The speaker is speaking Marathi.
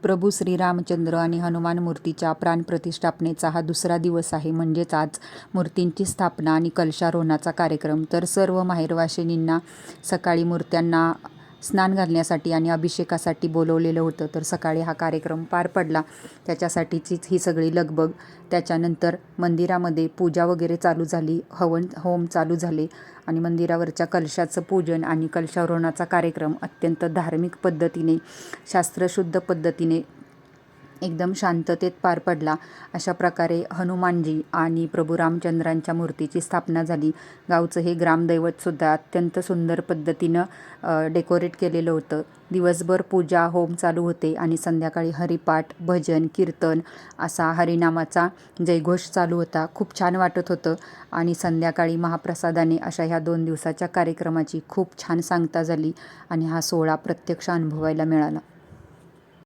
प्रभू श्रीरामचंद्र आणि हनुमान मूर्तीच्या प्राणप्रतिष्ठापनेचा हा दुसरा दिवस आहे. म्हणजेच आज मूर्तींची स्थापना आणि कलशारोहणाचा कार्यक्रम. तर सर्व माहेरवाशिणींना सकाळी मूर्त्यांना स्नान घालण्यासाठी आणि अभिषेकासाठी बोलवलेलं होतं. तर सकाळी हा कार्यक्रम पार पडला, त्याच्यासाठीचीच ही सगळी लगबग. त्याच्यानंतर मंदिरामध्ये पूजा वगैरे चालू झाली, होम चालू झाले आणि मंदिरावरच्या कलशाचं पूजन आणि कलशारोहणाचा कार्यक्रम अत्यंत धार्मिक पद्धतीने, शास्त्रशुद्ध पद्धतीने एकदम शांततेत पार पडला. अशा प्रकारे हनुमानजी आणि प्रभू रामचंद्रांच्या मूर्तीची स्थापना झाली. गावचं हे ग्रामदैवतसुद्धा अत्यंत सुंदर पद्धतीनं डेकोरेट केलेलं होतं. दिवसभर पूजा होम चालू होते आणि संध्याकाळी हरिपाठ, भजन, कीर्तन असा हरिनामाचा जयघोष चालू होता. खूप छान वाटत होतं आणि संध्याकाळी महाप्रसादाने अशा ह्या 2 दिवसाच्या कार्यक्रमाची खूप छान सांगता झाली आणि हा सोहळा प्रत्यक्ष अनुभवायला मिळाला.